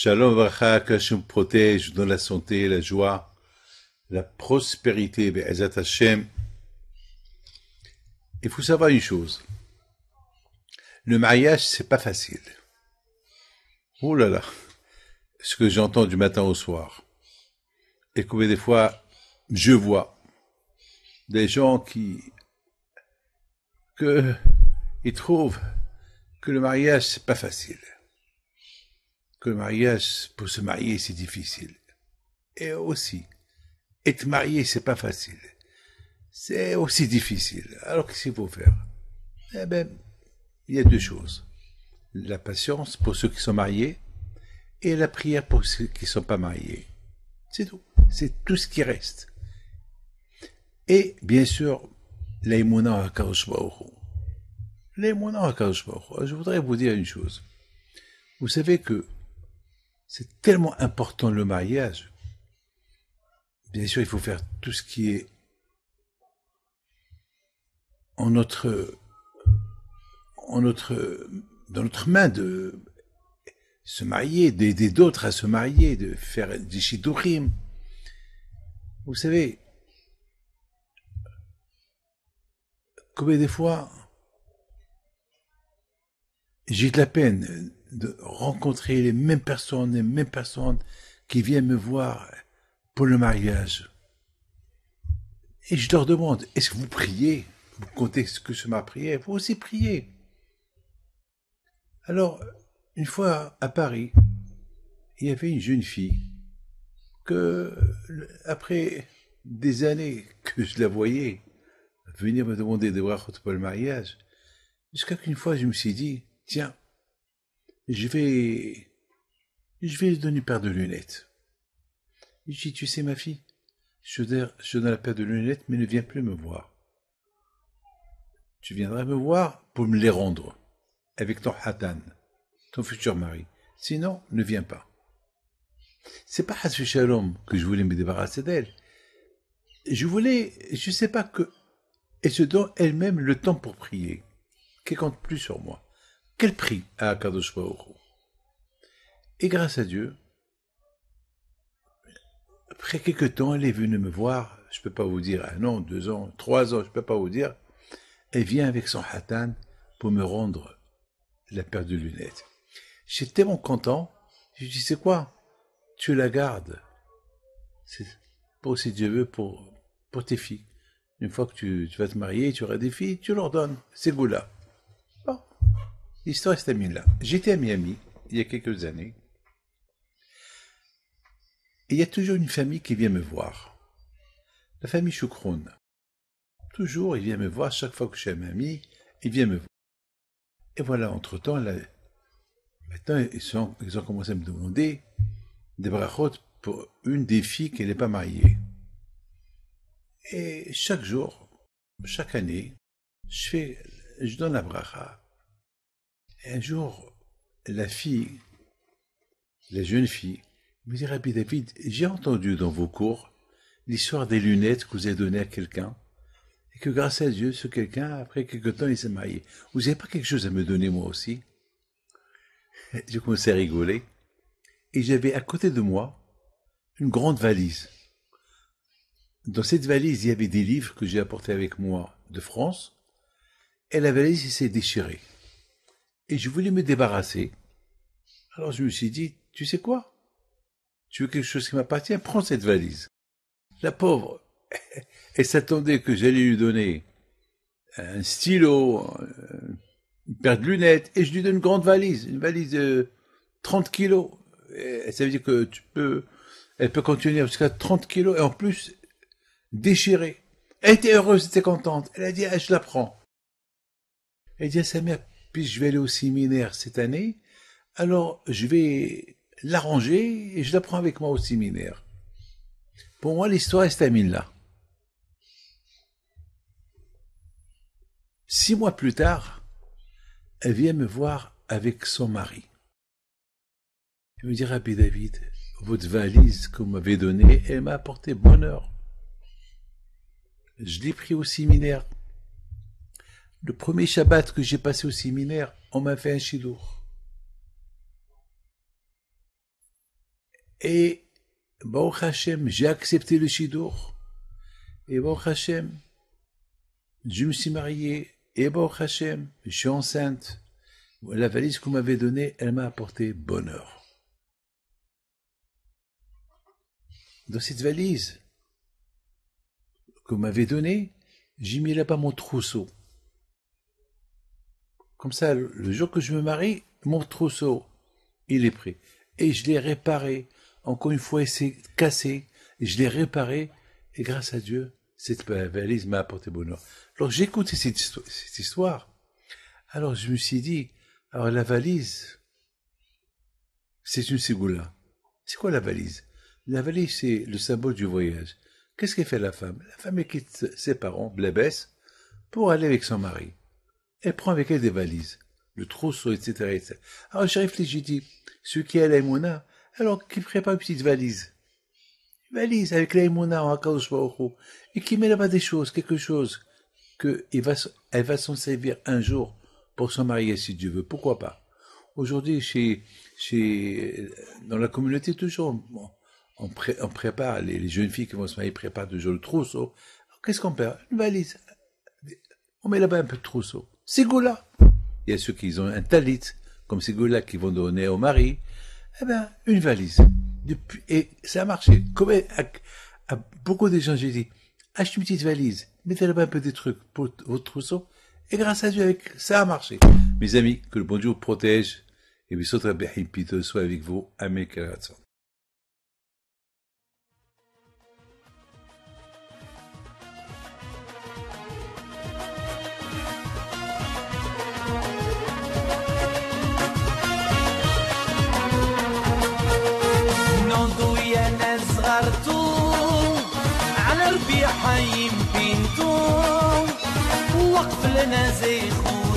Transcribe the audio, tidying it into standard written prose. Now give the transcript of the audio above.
Shalom Vracha, qu'Hachem protège dans la santé, la joie, la prospérité, Be'ezat Hashem. Il faut savoir une chose. Le mariage, c'est pas facile. Oh là là, ce que j'entends du matin au soir. Et combien des fois, je vois des gens ils trouvent que le mariage, c'est pas facile. Que le mariage, pour se marier, c'est difficile. Et aussi, être marié, c'est pas facile. C'est aussi difficile. Alors, qu'est-ce qu'il faut faire? Eh ben, il y a deux choses. La patience pour ceux qui sont mariés et la prière pour ceux qui ne sont pas mariés. C'est tout. C'est tout ce qui reste. Et, bien sûr, l'aïmouna à Kadosh Baruch Hu. L'aïmouna à Kadosh Baruch Hu. Je voudrais vous dire une chose. Vous savez que c'est tellement important le mariage. Bien sûr, il faut faire tout ce qui est dans notre main, de se marier, d'aider d'autres à se marier, de faire des shidduchim. Vous savez, combien des fois j'ai de la peine de rencontrer les mêmes personnes qui viennent me voir pour le mariage. Et je leur demande, est-ce que vous priez? Vous comptez ce que c'est ma prière? Vous aussi priez. Alors, une fois à Paris, il y avait une jeune fille que, après des années que je la voyais venir me demander de voir pour le mariage, jusqu'à qu'une fois je me suis dit, tiens, je vais lui donner une paire de lunettes. Et je dis, tu sais ma fille, je donne la paire de lunettes, mais ne viens plus me voir. Tu viendras me voir pour me les rendre, avec ton hatan, ton futur mari. Sinon, ne viens pas. C'est pas Hasfi Shalom que je voulais me débarrasser d'elle. Je sais pas que, elle se donne elle-même le temps pour prier. Qu'elle compte plus sur moi. Qu'elle prie à Kadosh Baruch Hu. Et grâce à Dieu, après quelques temps, elle est venue me voir. Je peux pas vous dire 1 an, 2 ans, 3 ans, je peux pas vous dire. Elle vient avec son hatan pour me rendre la paire de lunettes. J'étais tellement content. Je lui dis, c'est quoi? Tu la gardes. C'est pour, si Dieu veut, pour tes filles. Une fois que tu vas te marier, tu auras des filles, tu leur donnes. C'est goût-là. Bon. L'histoire est terminée là. J'étais à Miami, il y a quelques années. Et il y a toujours une famille qui vient me voir. La famille Choukroun. Toujours, il vient me voir, chaque fois que je suis à Miami, il vient me voir. Et voilà, entre-temps, maintenant, ils ont commencé à me demander des brachot pour une des filles qui n'est pas mariée. Et chaque jour, chaque année, je donne la bracha. Et un jour, la jeune fille, me dit, Rabbi David, j'ai entendu dans vos cours l'histoire des lunettes que vous avez données à quelqu'un, et que grâce à Dieu, ce quelqu'un, après quelque temps, il s'est marié. Vous n'avez pas quelque chose à me donner moi aussi? J'ai commencé à rigoler, et j'avais à côté de moi une grande valise. Dans cette valise, il y avait des livres que j'ai apportés avec moi de France, et la valise s'est déchirée. Et je voulais me débarrasser. Alors je me suis dit, tu sais quoi? Tu veux quelque chose qui m'appartient? Prends cette valise. La pauvre, elle s'attendait que j'allais lui donner un stylo, une paire de lunettes, et je lui donne une grande valise, une valise de 30 kilos. Et ça veut dire que elle peut contenir jusqu'à 30 kilos, et en plus, déchirée. Elle était heureuse, elle était contente. Elle a dit, ah, je la prends. Elle dit à sa mère, puis je vais aller au séminaire cette année, alors je vais l'arranger et je la prends avec moi au séminaire. Pour moi, l'histoire elle se termine là. 6 mois plus tard, elle vient me voir avec son mari. Elle me dit, Rabbi David, votre valise que vous m'avez donnée, elle m'a apporté bonheur. Je l'ai pris au séminaire. Le premier Shabbat que j'ai passé au séminaire, on m'a fait un shidour. Baruch Hashem, j'ai accepté le Shidour. Et Baruch Hashem, je me suis marié. Et Baruch Hashem, je suis enceinte. La valise qu'on m'avait donnée, elle m'a apporté bonheur. Dans cette valise qu'on m'avait donnée, j'ai mis là-bas mon trousseau. Comme ça, le jour que je me marie, mon trousseau, il est prêt. Et je l'ai réparé. Encore une fois, il s'est cassé. Et je l'ai réparé. Et grâce à Dieu, cette valise m'a apporté bonheur. Alors j'ai écouté cette histoire. Alors je me suis dit, alors la valise, c'est une ségoula. C'est quoi la valise? La valise, c'est le symbole du voyage. Qu'est-ce qu'elle fait la femme? La femme, elle quitte ses parents, blébès, pour aller avec son mari. Elle prend avec elle des valises, le trousseau, etc., etc. Alors j'ai réfléchi, j'ai dit, celui qui a l'aïmouna, alors qui prépare une petite valise. Une valise avec l'aïmouna en Akadosh Baruch Hu, et qui met là-bas des choses, quelque chose, elle va s'en servir un jour pour se marier si Dieu veut. Pourquoi pas? Aujourd'hui, dans la communauté, toujours, on prépare, les jeunes filles qui vont se marier préparent toujours le trousseau. Qu'est-ce qu'on perd? Une valise. On met là-bas un peu de trousseau. Ségoula. Il y a ceux qui ont un talit, comme Ségoula, qui vont donner au mari. Eh ben, une valise. Et ça a marché. Comme à beaucoup de gens, j'ai dit, achetez une petite valise, mettez là-bas un peu des trucs pour votre trousseau, et grâce à Dieu, ça a marché. Mes amis, que le bon Dieu vous protège, et Bissot Rabbi Pito soit avec vous. Amen. على ربيع حيم بنتو وقف لنا زي خو